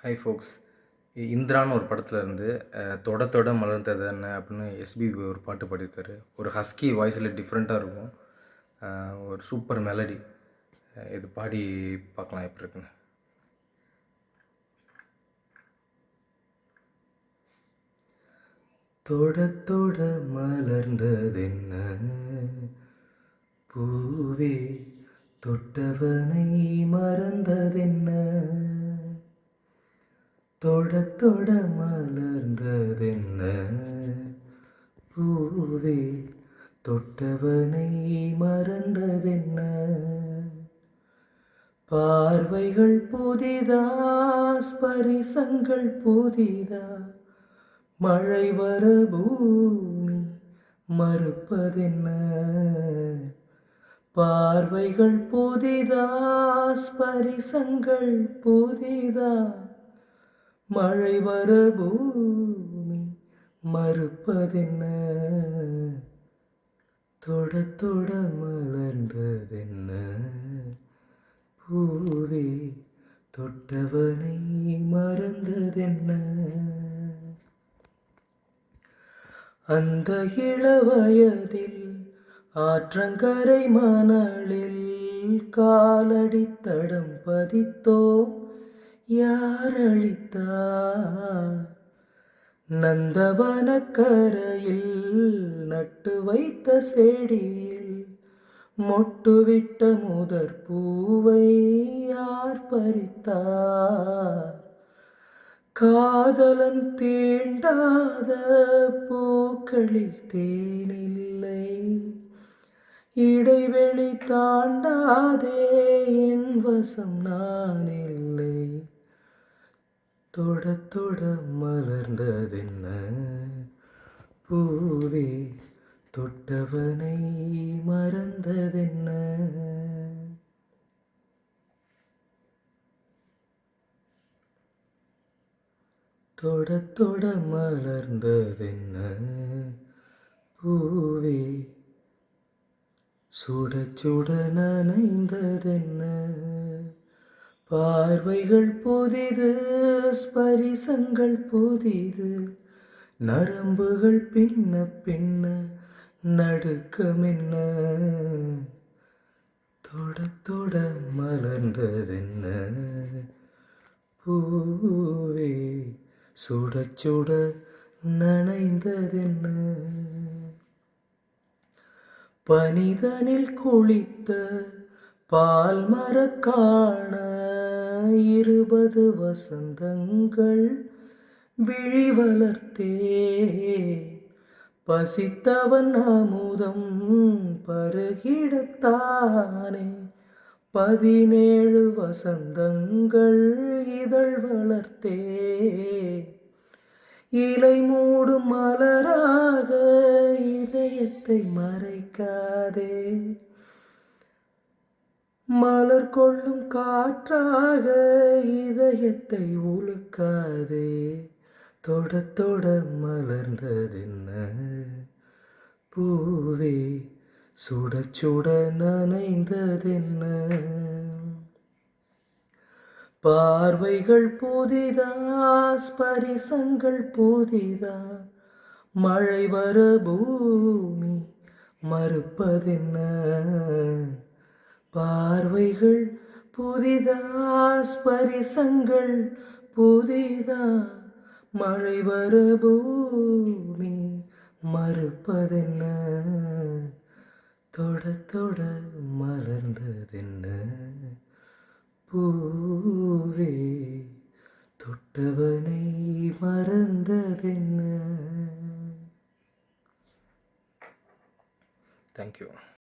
High ஃபோக்ஸ். இந்திரான்னு ஒரு படத்தில் இருந்து தொட தொட மலர்ந்தது என்ன அப்படின்னு எஸ்பிபி ஒரு பாட்டு பாடியிருக்காரு. ஒரு ஹஸ்கி வாய்ஸில் டிஃப்ரெண்ட்டாக இருக்கும். ஒரு சூப்பர் மெலடி. இது பாடி பார்க்கலாம் எப்படி இருக்குன்னு. தொட தொட மலர்ந்ததென்ன பூவே, தொட்டவனை மறந்ததென்ன, தொட தொட மலர்ந்ததென்ன பூவே, தொட்டவனை மறந்ததென்ன, பார்வைகள் புதிதா, ஸ்பரிசங்கள் புதிதா, மழை வர பூமி மறுப்பதென்ன, பார்வைகள் புதிதா, ஸ்பரிசங்கள் புதிதா, மழை வர பூமி மறுப்பதென்ன, தொட தொட மலர்ந்ததென்ன பூவே, தொட்டவனை மறந்ததென்ன. அந்த இளவயதில் ஆற்றங்கரை மணலில் காலடி தடம் பதித்தோம், யார் அழித்தார்? நந்தவனக்கரையில் நட்டு வைத்த செடியில் மொட்டுவிட்ட முதற் பூவை யார் பறித்தார்? காதலன் தீண்டாத பூக்களில் தேனில்லை, இடைவெளி தாண்டாதே என் வசம் நான் இல்லை, தொட தொட மலர்ந்ததென்ன பூவே, தொட்டவனை மறந்ததென்ன. தொட தொட மலர்ந்ததென்ன பூவே, சுட சுட நனைந்ததென்ன, பார்வைகள் புதிது, ஸ்பரிசங்கள் புதிது, நரம்புகள் பின்ன பின்ன நடுக்கமென்ன, தொட தொட மலர்ந்ததென்ன பூவே, சுட சுட நனைந்ததென்ன, பனிதனில் குளித்த பால் மரக்காண 20 வசந்தங்கள் விழி வளர்த்தே, பசித்தவன் அமுதம் பருகிடத்தானே 17 வசந்தங்கள் இதழ் வளர்த்தே, இலை மூடும் மலராக இதயத்தை மறைக்காதே, மலர் கொள்ளும் காற்றாக இதயத்தை உலுக்காதே, தொட தொட மலர்ந்ததென்ன பூவே, சுட சுட நனைந்ததென்ன, பார்வைகள் புதிதா, ஸ்பரிசங்கள் புதிதா, மழை வர பூமி மறுப்பதென்ன, பார்வைகள் புதிதா, ஸ்பரிசங்கள் புதிதா, மழை வர பூமி மறுப்பதென்ன, தொட தொட மலர்ந்ததென்ன பூவே, தொட்டவனை மறந்ததென்ன. தேங்க்யூ.